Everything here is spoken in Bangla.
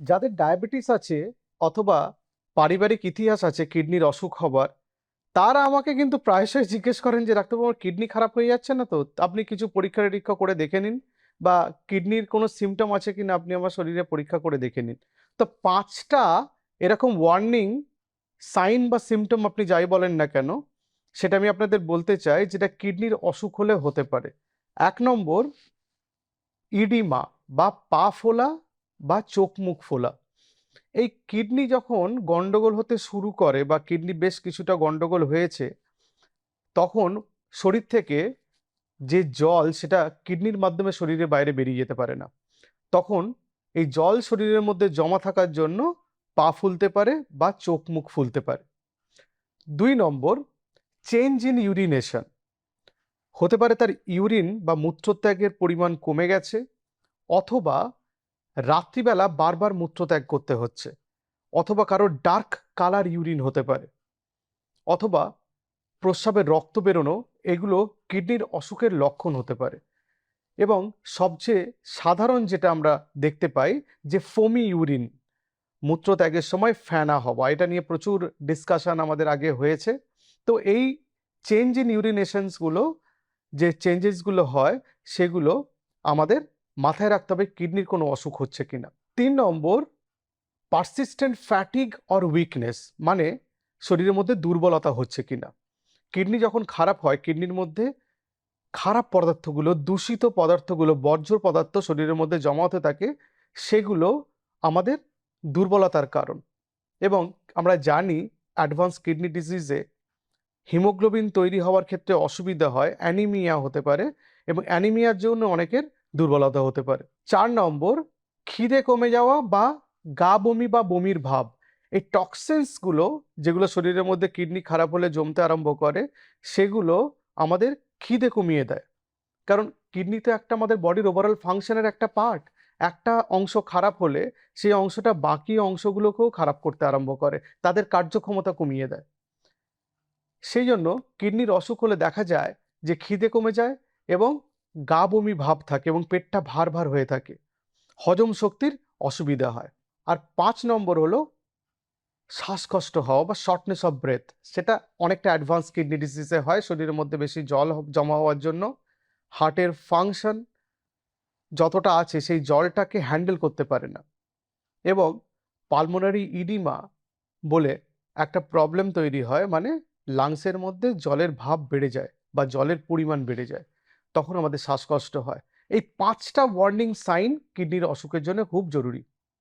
যাদের ডায়াবেটিস আছে অথবা পারিবারিক ইতিহাস আছে কিডনির অসুখ হবার, তারা আমাকে কিন্তু প্রায়শই জিজ্ঞেস করেন যে ডাক্তারবাবু আমার কিডনি খারাপ হয়ে যাচ্ছে না তো, আপনি কিছু পরীক্ষা নিরীক্ষা করে দেখে নিন, বা কিডনির কোনো সিমটম আছে কিনা আপনি আমার শরীরে পরীক্ষা করে দেখে নিন। তো 5টা এরকম ওয়ার্নিং সাইন বা সিমটম আপনি যাই বলেন না কেন, সেটা আমি আপনাদের বলতে চাই যেটা কিডনির অসুখ হলে হতে পারে। 1 নম্বর, ইডিমা বা পা ফোলা বা চোখ মুখ ফোলা। এই কিডনি যখন গন্ডগোল হতে শুরু করে বা কিডনি বেশ কিছুটা গন্ডগোল হয়েছে, তখন শরীর থেকে যে জল সেটা কিডনির মাধ্যমে শরীরের বাইরে বেরিয়ে যেতে পারে না। তখন এই জল শরীরের মধ্যে জমা থাকার জন্য পা ফুলতে পারে বা চোখ মুখ ফুলতে পারে। 2 নম্বর, চেঞ্জ ইন ইউরিনেশন। হতে পারে তার ইউরিন বা মূত্রত্যাগের পরিমাণ কমে গেছে, অথবা রাত্রিবেলা বারবার মূত্রত্যাগ করতে হচ্ছে, অথবা কারোর ডার্ক কালার ইউরিন হতে পারে, অথবা প্রস্রাবের রক্ত বেরোনো। এগুলো কিডনির অসুখের লক্ষণ হতে পারে। এবং সবচেয়ে সাধারণ যেটা আমরা দেখতে পাই যে ফোমি ইউরিন, মূত্রত্যাগের সময় ফেনা হওয়া, এটা নিয়ে প্রচুর ডিসকাশন আমাদের আগে হয়েছে। তো এই চেঞ্জ ইন ইউরিনেশনসগুলো, যে চেঞ্জেসগুলো হয়, সেগুলো আমাদের মাথায় রাখতে হবে কিডনির কোনো অসুখ হচ্ছে কিনা। 3 নম্বর, পারসিস্টেন্ট ফ্যাটিগ অর উইকনেস, মানে শরীরের মধ্যে দুর্বলতা হচ্ছে কিনা। কিডনি যখন খারাপ হয়, কিডনির মধ্যে খারাপ পদার্থগুলো, দূষিত পদার্থগুলো, বর্জ্য পদার্থ শরীরের মধ্যে জমা হতে থাকে, সেগুলো আমাদের দুর্বলতার কারণ। এবং আমরা জানি অ্যাডভান্স কিডনি ডিজিজে হিমোগ্লোবিন তৈরি হওয়ার ক্ষেত্রে অসুবিধা হয়, অ্যানিমিয়া হতে পারে, এবং অ্যানিমিয়ার জন্য অনেকের দুর্বলতা হতে পারে। 4 নম্বর, খিদে কমে যাওয়া বা গা বমি বা বমির ভাব। এই টক্সিনসগুলো যেগুলো শরীরের মধ্যে কিডনি খারাপ হলে জমতে আরম্ভ করে, সেগুলো আমাদের খিদে কমিয়ে দেয়। কারণ কিডনি তো একটা আমাদের বডির ওভারঅল ফাংশনের একটা পার্ট। একটা অংশ খারাপ হলে সেই অংশটা বাকি অংশগুলোকেও খারাপ করতে আরম্ভ করে, তাদের কার্যক্ষমতা কমিয়ে দেয়। সেই জন্য কিডনির অসুখ হলে দেখা যায় যে খিদে কমে যায়, এবং গা বমি ভাব থাকে, এবং পেটটা ভার ভার হয়ে থাকে, হজম শক্তির অসুবিধা হয়। আর 5 নম্বর হলো শ্বাসকষ্ট হওয়া বা শর্টনেস অফ ব্রেথ। সেটা অনেকটা অ্যাডভান্স কিডনি ডিজিজে হয়, শরীরের মধ্যে বেশি জল জমা হওয়ার জন্য হার্টের ফাংশন যতটা আছে সেই জলটাকে হ্যান্ডেল করতে পারে না। এবং পালমোনারি ইডিমা বলে একটা প্রবলেম তৈরি হয়, মানে লাংসের মধ্যে জলের ভাব বেড়ে যায় বা জলের পরিমাণ বেড়ে যায়, তখন আমাদের শ্বাসকষ্ট হয়। এই 5টা ওয়ার্নিং সাইন কিডনির অসুখের জন্য খুব জরুরি।